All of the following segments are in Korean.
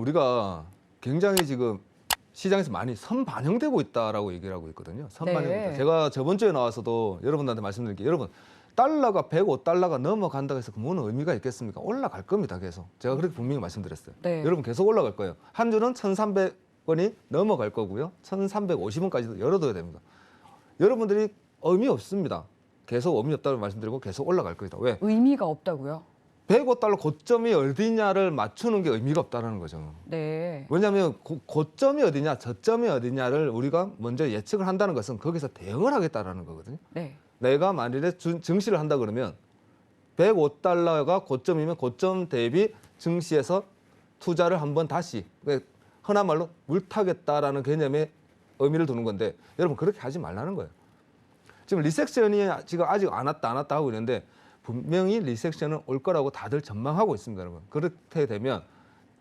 우리가 굉장히 지금 시장에서 많이 선반영되고 있다라고 얘기를 하고 있거든요. 선반영되고 있다. 제가 저번 주에 나와서도 여러분들한테 말씀드릴게요. 여러분, 달러가 105달러가 넘어간다고 해서 그거는 의미가 있겠습니까? 올라갈 겁니다, 계속. 제가 그렇게 분명히 말씀드렸어요. 여러분 계속 올라갈 거예요. 한 주는 1,300원이 넘어갈 거고요. 1,350원까지도 열어둬야 됩니다. 여러분들이 의미 없습니다. 계속 의미 없다고 말씀드리고 계속 올라갈 거다. 왜? 의미가 없다고요? 105달러 고점이 어디냐를 맞추는 게 의미가 없다는 거죠. 네. 왜냐하면 고점이 어디냐, 저점이 어디냐를 우리가 먼저 예측을 한다는 것은 거기서 대응을 하겠다라는 거거든요. 네. 내가 만일에 증시를 한다 그러면 105달러가 고점이면 고점 대비 증시에서 투자를 한번 다시 흔한 말로 물타겠다라는 개념의 의미를 두는 건데 여러분 그렇게 하지 말라는 거예요. 지금 리섹션이 지금 아직 안 왔다 하고 있는데 분명히 리섹션은 올 거라고 다들 전망하고 있습니다, 여러분. 그렇게 되면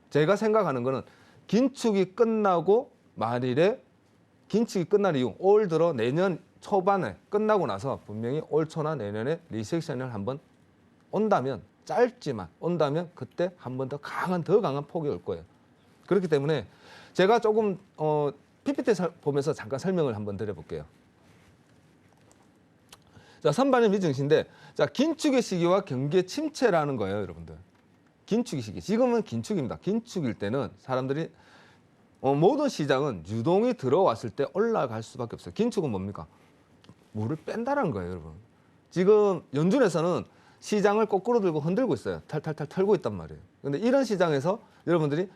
제가 생각하는 거는 긴축이 끝나고 만일에 긴축이 끝난 이후 올 들어 내년 초반에 끝나고 나서 분명히 올 초나 내년에 리섹션을 한번 온다면 짧지만 온다면 그때 한 번 더 강한 폭이 올 거예요. 그렇기 때문에 제가 조금 PPT 보면서 잠깐 설명을 한번 드려볼게요. 자, 선반영 미증시인데 자, 긴축의 시기와 경기의 침체라는 거예요, 여러분들. 긴축의 시기. 지금은 긴축입니다. 긴축일 때는 사람들이 모든 시장은 유동이 들어왔을 때 올라갈 수밖에 없어요. 긴축은 뭡니까? 물을 뺀다는 거예요, 여러분. 지금 연준에서는 시장을 거꾸로 들고 흔들고 있어요. 탈탈탈 털고 있단 말이에요. 근데 이런 시장에서 여러분들이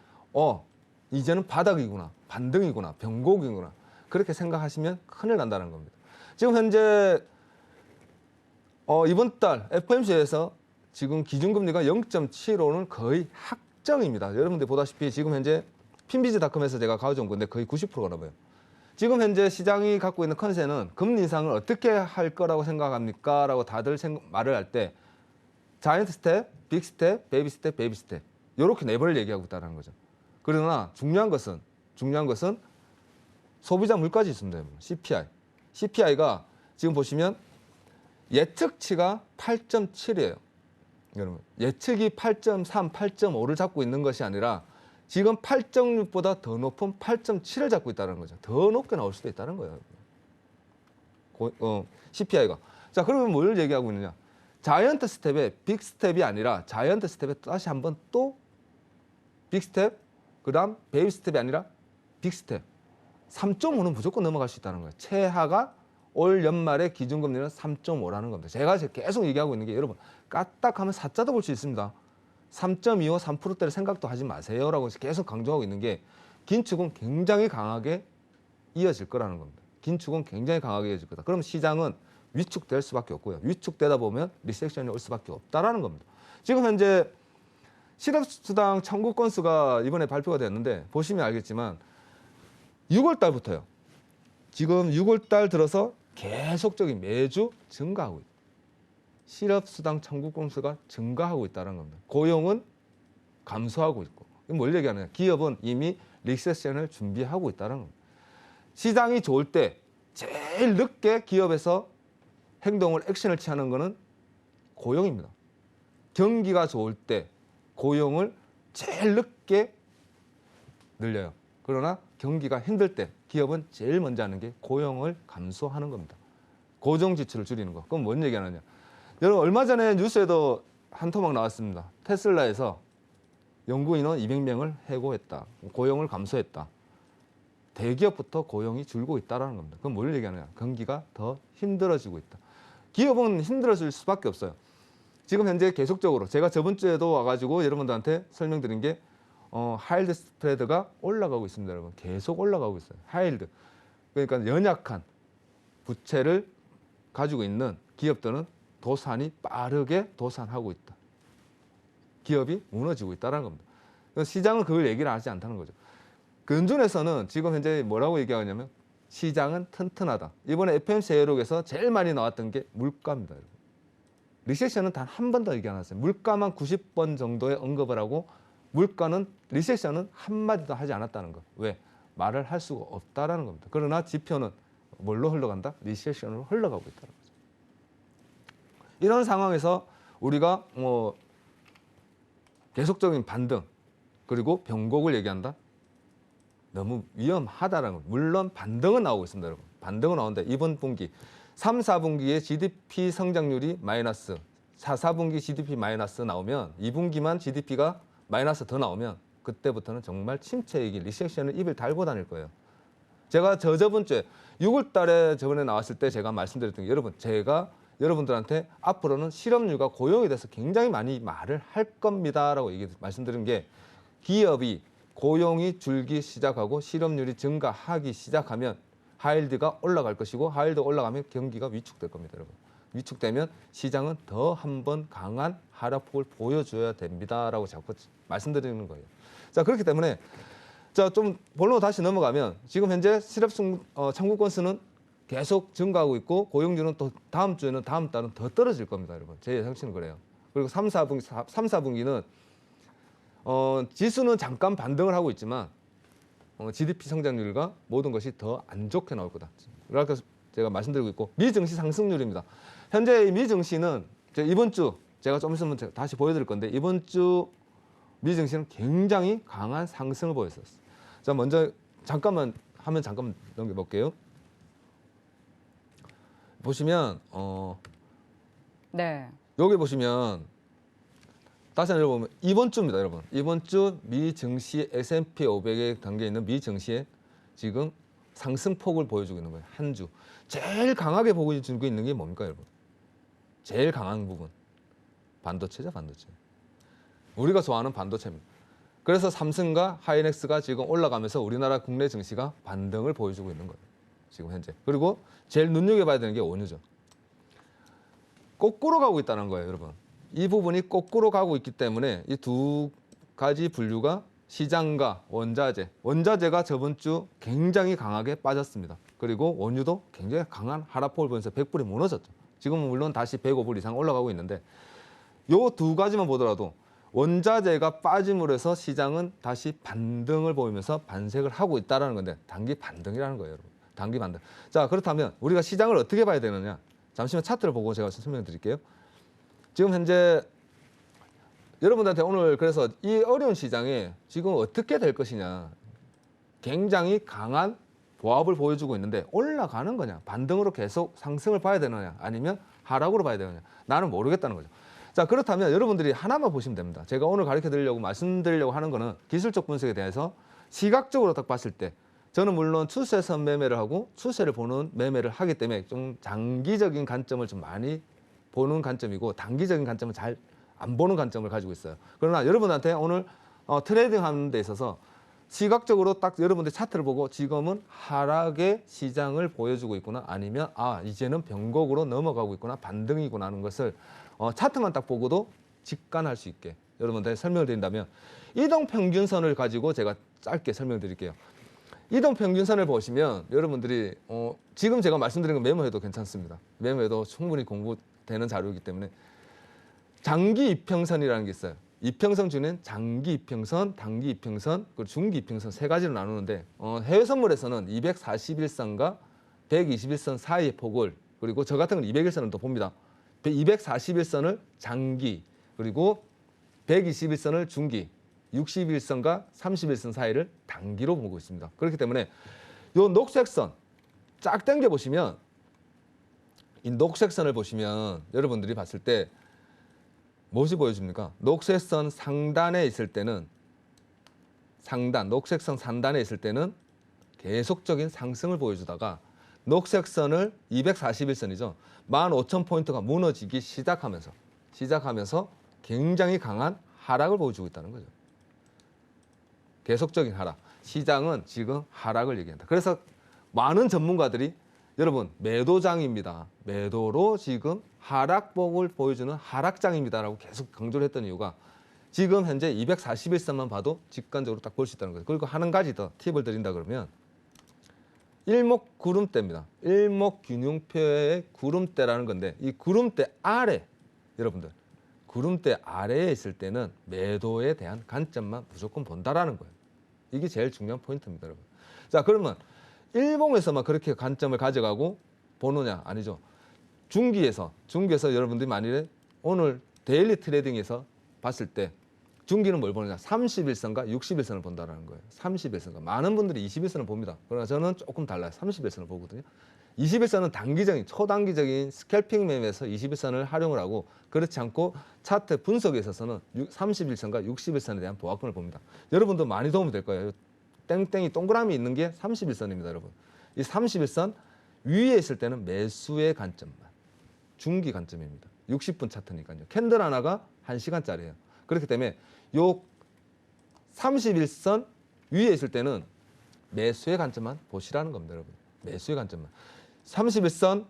이제는 바닥이구나, 반등이구나, 변곡이구나 그렇게 생각하시면 큰일 난다는 겁니다. 지금 현재 이번 달 FOMC에서 지금 기준금리가 0.75는 거의 확정입니다. 여러분들 보다시피 지금 현재 핀비즈닷컴에서 제가 가져온 건데 거의 90%가 넘어요. 지금 현재 시장이 갖고 있는 컨센은 금리 인상을 어떻게 할 거라고 생각합니까? 라고 다들 말을 할 때 자이언트 스텝, 빅 스텝, 베이비 스텝, 베이비 스텝 이렇게 네번을 얘기하고 있다는 거죠. 그러나 중요한 것은 소비자 물가지 있습니다. CPI. CPI가 지금 보시면 예측치가 8.7이에요. 여러분, 예측이 8.3, 8.5를 잡고 있는 것이 아니라 지금 8.6보다 더 높은 8.7을 잡고 있다는 거죠. 더 높게 나올 수도 있다는 거예요. CPI가. 자, 그러면 뭘 얘기하고 있느냐? 자이언트 스텝의 빅 스텝이 아니라 자이언트 스텝에 다시 한번 또 빅 스텝, 그 다음 베이비 스텝이 아니라 빅 스텝. 3.5는 무조건 넘어갈 수 있다는 거예요. 최하가 올 연말에 기준금리는 3.5라는 겁니다. 제가 계속 얘기하고 있는 게 여러분 까딱하면 4자도 볼 수 있습니다. 3.25, 3%대를 생각도 하지 마세요라고 계속 강조하고 있는 게 긴축은 굉장히 강하게 이어질 거라는 겁니다. 긴축은 굉장히 강하게 이어질 거다. 그럼 시장은 위축될 수밖에 없고요. 위축되다 보면 리섹션이 올 수밖에 없다라는 겁니다. 지금 현재 실업수당 청구 건수가 이번에 발표가 됐는데 보시면 알겠지만 6월 달부터요. 지금 6월 달 들어서 계속적인 매주 증가하고 있다. 실업수당 청구 건수가 증가하고 있다는 겁니다. 고용은 감소하고 있고. 뭘 얘기하느냐? 기업은 이미 리세션을 준비하고 있다는 겁니다. 시장이 좋을 때 제일 늦게 기업에서 행동을 액션을 취하는 것은 고용입니다. 경기가 좋을 때 고용을 제일 늦게 늘려요. 그러나 경기가 힘들 때 기업은 제일 먼저 하는 게 고용을 감소하는 겁니다. 고정 지출을 줄이는 거. 그럼 뭔 얘기하느냐? 여러분 얼마 전에 뉴스에도 한 토막 나왔습니다. 테슬라에서 연구인원 200명을 해고했다. 고용을 감소했다. 대기업부터 고용이 줄고 있다는 겁니다. 그럼 뭘 얘기하느냐? 경기가 더 힘들어지고 있다. 기업은 힘들어질 수밖에 없어요. 지금 현재 계속적으로 제가 저번 주에도 와가지고 여러분들한테 설명드린 게 하일드 스프레드가 올라가고 있습니다, 여러분. 계속 올라가고 있어요. 하일드. 그러니까 연약한 부채를 가지고 있는 기업들은 도산이 빠르게 도산하고 있다. 기업이 무너지고 있다는 겁니다. 시장은 그걸 얘기를 하지 않다는 거죠. 연준에서는 지금 현재 뭐라고 얘기하냐면 시장은 튼튼하다. 이번에 FOMC 회의록에서 제일 많이 나왔던 게 물가입니다, 여러분. 리세션은 단 한 번 더 얘기 안 했어요. 물가만 90번 정도의 언급을 하고 물가는 리세션은 한마디도 하지 않았다는 거. 왜? 말을 할 수가 없다라는 겁니다. 그러나 지표는 뭘로 흘러간다? 리세션으로 흘러가고 있다는 거죠. 이런 상황에서 우리가 계속적인 반등, 그리고 변곡을 얘기한다. 너무 위험하다라는 거. 물론 반등은 나오고 있습니다, 여러분. 반등은 나오는데 이번 분기 3, 4분기에 GDP 성장률이 마이너스, 4, 4분기 GDP 마이너스 나오면 2분기만 GDP가 마이너스 더 나오면 그때부터는 정말 침체 위기, 리세션을 입을 달고 다닐 거예요. 제가 저번 주에 6월 달에 저번에 나왔을 때 제가 말씀드렸던 게 여러분, 제가 여러분들한테 앞으로는 실업률과 고용에 대해서 굉장히 많이 말을 할 겁니다라고 말씀드린 게 기업이 고용이 줄기 시작하고 실업률이 증가하기 시작하면 하이힐드가 올라갈 것이고 하이힐드가 올라가면 경기가 위축될 겁니다, 여러분. 위축되면 시장은 더 한 번 강한 하락폭을 보여줘야 됩니다라고 자꾸 말씀드리는 거예요. 자, 그렇기 때문에 자, 좀 본론으로 다시 넘어가면 지금 현재 실업 청구 건수는 계속 증가하고 있고 고용률은 또 다음 주에는 다음 달은 더 떨어질 겁니다, 여러분. 제 예상치는 그래요. 그리고 3, 4분기는 지수는 잠깐 반등을 하고 있지만 GDP 성장률과 모든 것이 더 안 좋게 나올 거다. 그렇게 제가 말씀드리고 있고 미증시 상승률입니다. 현재 미증시는 이번 주 제가 좀 있으면 다시 보여드릴 건데 이번 주 미증시는 굉장히 강한 상승을 보였었어요. 자, 먼저 잠깐만 넘겨볼게요. 보시면 네. 여기 보시면 다시 한번 보면 이번 주입니다, 여러분. 이번 주 미 증시 S&P 500에 담겨 있는 미 증시에 지금 상승폭을 보여주고 있는 거예요. 한 주. 제일 강하게 보여주고 있는 게 뭡니까, 여러분? 제일 강한 부분. 반도체죠, 반도체. 우리가 좋아하는 반도체입니다. 그래서 삼성과 하이닉스가 지금 올라가면서 우리나라 국내 증시가 반등을 보여주고 있는 거예요. 지금 현재. 그리고 제일 눈여겨봐야 되는 게 원유죠. 거꾸로 가고 있다는 거예요, 여러분. 이 부분이 거꾸로 가고 있기 때문에 이 두 가지 분류가 시장과 원자재가 저번 주 굉장히 강하게 빠졌습니다. 그리고 원유도 굉장히 강한 하락폭을 보면서 100불이 무너졌죠. 지금은 물론 다시 105불 이상 올라가고 있는데 이 두 가지만 보더라도 원자재가 빠짐으로 해서 시장은 다시 반등을 보이면서 반색을 하고 있다는 건데 단기 반등이라는 거예요, 여러분. 단기 반등. 자, 그렇다면 우리가 시장을 어떻게 봐야 되느냐. 잠시만 차트를 보고 제가 설명드릴게요. 지금 현재 여러분들한테 오늘 그래서 이 어려운 시장에 지금 어떻게 될 것이냐. 굉장히 강한 보합을 보여주고 있는데 올라가는 거냐. 반등으로 계속 상승을 봐야 되느냐. 아니면 하락으로 봐야 되느냐. 나는 모르겠다는 거죠. 자, 그렇다면 여러분들이 하나만 보시면 됩니다. 제가 오늘 가르쳐 드리려고 말씀드리려고 하는 거는 기술적 분석에 대해서 시각적으로 딱 봤을 때 저는 물론 추세선 매매를 하고 추세를 보는 매매를 하기 때문에 좀 장기적인 관점을 좀 많이 보는 관점이고 단기적인 관점은 잘 안 보는 관점을 가지고 있어요. 그러나 여러분한테 오늘 트레이딩 하는 데 있어서 시각적으로 딱 여러분들 차트를 보고 지금은 하락의 시장을 보여주고 있구나 아니면 이제는 변곡으로 넘어가고 있구나 반등이구나 하는 것을 차트만 딱 보고도 직관할 수 있게 여러분들한테 설명을 드린다면 이동평균선을 가지고 제가 짧게 설명드릴게요. 이동평균선을 보시면 여러분들이 지금 제가 말씀드린 거 메모해도 괜찮습니다. 메모해도 충분히 공부되는 자료이기 때문에 장기 이평선이라는 게 있어요. 이평선 중에는 장기 이평선, 단기 이평선, 그리고 중기 이평선 세 가지로 나누는데 해외 선물에서는 241선과 121선 사이의 폭을 그리고 저 같은 건 201선을 또 봅니다. 241선을 장기 그리고 121선을 중기 61선과 31선 사이를 단기로 보고 있습니다. 그렇기 때문에 이 녹색선 쫙 당겨 보시면 이 녹색선을 보시면 여러분들이 봤을 때 무엇이 보여줍니까? 녹색선 상단에 있을 때는 녹색선 상단에 있을 때는 계속적인 상승을 보여주다가 녹색선을 241선이죠. 15,000포인트가 무너지기 시작하면서 굉장히 강한 하락을 보여주고 있다는 거죠. 계속적인 하락. 시장은 지금 하락을 얘기한다. 그래서 많은 전문가들이 여러분 매도장입니다. 매도로 지금 하락폭을 보여주는 하락장입니다라고 계속 강조를 했던 이유가 지금 현재 241선만 봐도 직관적으로 딱 볼 수 있다는 거예요. 그리고 한 가지 더 팁을 드린다 그러면 일목구름대입니다. 일목균형표의 구름대라는 건데 이 구름대 아래 여러분들 구름대 아래에 있을 때는 매도에 대한 관점만 무조건 본다라는 거예요. 이게 제일 중요한 포인트입니다, 여러분. 자, 그러면 일봉에서만 그렇게 관점을 가져가고 보느냐? 아니죠. 중기에서 여러분들이 만일에 오늘 데일리 트레이딩에서 봤을 때 중기는 뭘 보느냐? 31선과 61선을 본다라는 거예요. 31선과. 많은 분들이 21선을 봅니다. 그러나 저는 조금 달라요. 31선을 보거든요. 21선은 단기적인, 초단기적인 스캘핑 매매에서 21선을 활용을 하고 그렇지 않고 차트 분석에 있어서는 31선과 61선에 대한 보합권을 봅니다. 여러분도 많이 도움이 될 거예요. 땡땡이 동그라미 있는 게 31선입니다, 여러분. 이 31선 위에 있을 때는 매수의 관점만. 중기 관점입니다. 60분 차트니까요. 캔들 하나가 1시간짜리예요. 그렇기 때문에 요 31선 위에 있을 때는 매수의 관점만 보시라는 겁니다, 여러분. 매수의 관점만. 31선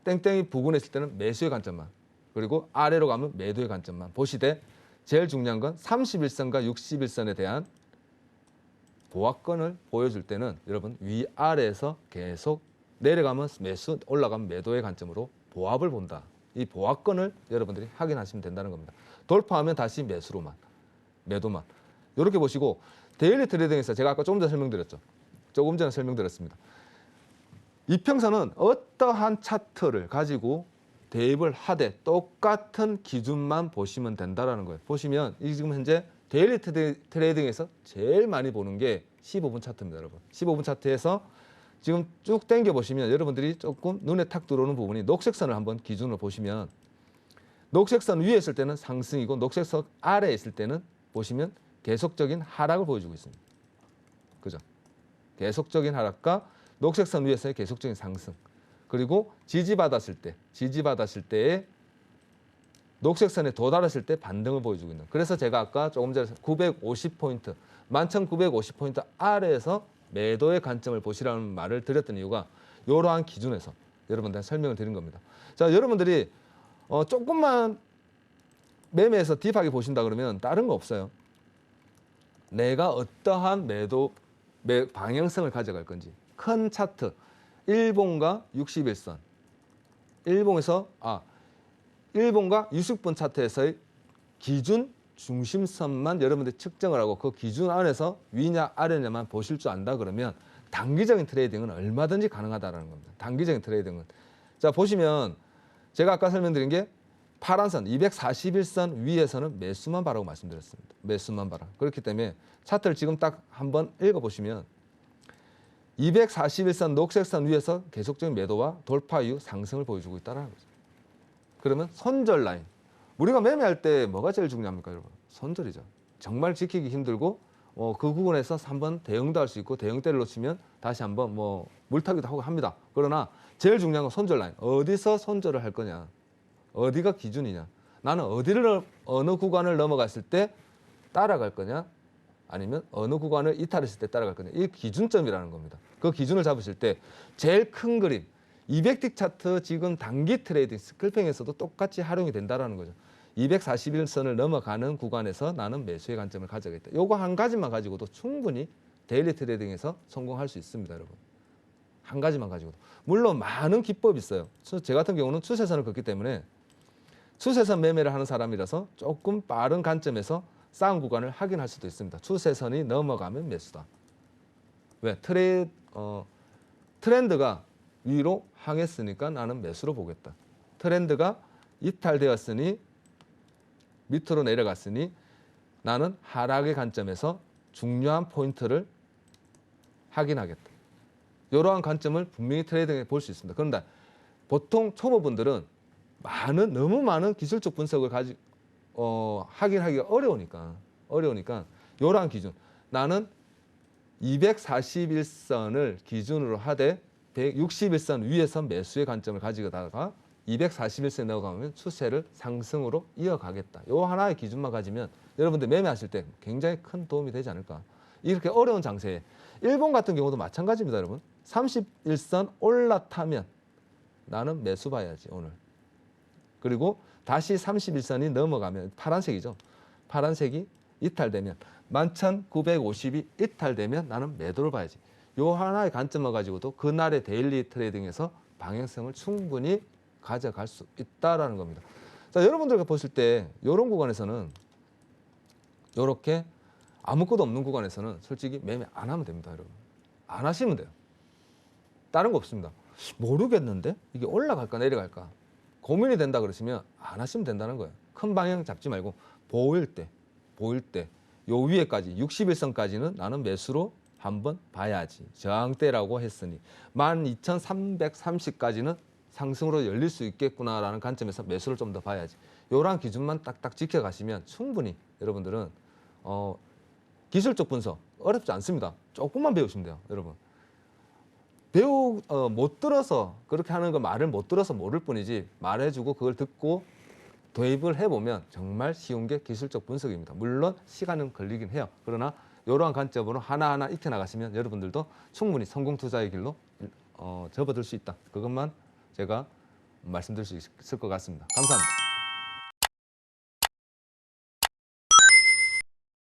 땡땡이 부근에 있을 때는 매수의 관점만. 그리고 아래로 가면 매도의 관점만 보시되 제일 중요한 건 31선과 61선에 대한 보합권을 보여줄 때는 여러분 위아래에서 계속 내려가면 매수, 올라가면 매도의 관점으로 보합을 본다. 이 보합권을 여러분들이 확인하시면 된다는 겁니다. 돌파하면 다시 매수로만, 매도만. 이렇게 보시고 데일리 트레이딩에서 제가 아까 조금 전에 설명드렸죠. 조금 전에 설명드렸습니다. 이평선은 어떠한 차트를 가지고 대입을 하되 똑같은 기준만 보시면 된다는 거예요. 보시면 이 지금 현재 데일리 트레이딩에서 제일 많이 보는 게 15분 차트입니다, 여러분. 15분 차트에서 지금 쭉 당겨 보시면 여러분들이 조금 눈에 탁 들어오는 부분이 녹색선을 한번 기준으로 보시면 녹색선 위에 있을 때는 상승이고 녹색선 아래에 있을 때는 보시면 계속적인 하락을 보여주고 있습니다. 그죠? 계속적인 하락과 녹색선 위에서의 계속적인 상승. 그리고 지지받았을 때에 녹색선에 도달했을 때 반등을 보여주고 있는. 그래서 제가 아까 조금 전에 950포인트, 11,950포인트 아래에서 매도의 관점을 보시라는 말을 드렸던 이유가 이러한 기준에서 여러분들한테 설명을 드린 겁니다. 자, 여러분들이 조금만 매매에서 딥하게 보신다 그러면 다른 거 없어요. 내가 어떠한 방향성을 가져갈 건지. 큰 차트, 일봉과 61선. 일봉과 60분 차트에서의 기준 중심선만 여러분들이 측정을 하고 그 기준 안에서 위냐 아래냐만 보실 줄 안다 그러면 단기적인 트레이딩은 얼마든지 가능하다는 겁니다. 단기적인 트레이딩은. 자, 보시면 제가 아까 설명드린 게 파란 선 241선 위에서는 매수만 바라고 말씀드렸습니다. 매수만 바라. 그렇기 때문에 차트를 지금 딱 한번 읽어보시면 241선 녹색선 위에서 계속적인 매도와 돌파 이후 상승을 보여주고 있다는 거죠. 그러면 손절 라인. 우리가 매매할 때 뭐가 제일 중요합니까, 여러분? 손절이죠. 정말 지키기 힘들고 그 부분에서 한번 대응도 할 수 있고 대응대를 놓치면 다시 한번 물타기도 하고 합니다. 그러나 제일 중요한 건 손절 라인. 어디서 손절을 할 거냐? 어디가 기준이냐? 나는 어느 구간을 넘어갔을 때 따라갈 거냐? 아니면 어느 구간을 이탈했을 때 따라갈 거냐? 이 기준점이라는 겁니다. 그 기준을 잡으실 때 제일 큰 그림 200틱 차트 지금 단기 트레이딩 스클핑에서도 똑같이 활용이 된다는 거죠. 241선을 넘어가는 구간에서 나는 매수의 관점을 가져야겠다. 요거 한 가지만 가지고도 충분히 데일리 트레이딩에서 성공할 수 있습니다, 여러분. 한 가지만 가지고도. 물론 많은 기법이 있어요. 제 같은 경우는 추세선을 긋기 때문에 추세선 매매를 하는 사람이라서 조금 빠른 관점에서 싼 구간을 확인할 수도 있습니다. 추세선이 넘어가면 매수다. 왜? 트렌드가 위로 향했으니까 나는 매수로 보겠다. 트렌드가 이탈되었으니 밑으로 내려갔으니 나는 하락의 관점에서 중요한 포인트를 확인하겠다. 이러한 관점을 분명히 트레이딩에 볼 수 있습니다. 그런데 보통 초보분들은 너무 많은 기술적 분석을 확인하기가 어려우니까 이러한 기준. 나는 241선을 기준으로 하되 161선 위에서 매수의 관점을 가지다가 241선에 넘어가면 추세를 상승으로 이어가겠다. 이 하나의 기준만 가지면 여러분들 매매하실 때 굉장히 큰 도움이 되지 않을까. 이렇게 어려운 장세에 일본 같은 경우도 마찬가지입니다, 여러분. 31선 올라타면 나는 매수 봐야지 오늘. 그리고 다시 31선이 넘어가면 파란색이죠. 파란색이 이탈되면 11,950이 이탈되면 나는 매도를 봐야지. 요 하나의 관점을 가지고도 그날의 데일리 트레이딩에서 방향성을 충분히 가져갈 수 있다라는 겁니다. 자, 여러분들과 보실 때 이런 구간에서는 이렇게 아무것도 없는 구간에서는 솔직히 매매 안 하면 됩니다, 여러분. 안 하시면 돼요. 다른 거 없습니다. 모르겠는데 이게 올라갈까 내려갈까 고민이 된다 그러시면 안 하시면 된다는 거예요. 큰 방향 잡지 말고 보일 때 보일 때 요 위에까지 61선까지는 나는 매수로 한번 봐야지. 저항대라고 했으니 12,330까지는 상승으로 열릴 수 있겠구나라는 관점에서 매수를 좀 더 봐야지. 요런 기준만 딱딱 지켜가시면 충분히 여러분들은 기술적 분석 어렵지 않습니다. 조금만 배우시면 돼요, 여러분. 못 들어서 그렇게 하는 거 말을 못 들어서 모를 뿐이지 말해주고 그걸 듣고 도입을 해보면 정말 쉬운 게 기술적 분석입니다. 물론 시간은 걸리긴 해요. 그러나 이러한 관점으로 하나하나 익혀나가시면 여러분들도 충분히 성공 투자의 길로 접어들 수 있다. 그것만 제가 말씀드릴 수 있을 것 같습니다. 감사합니다.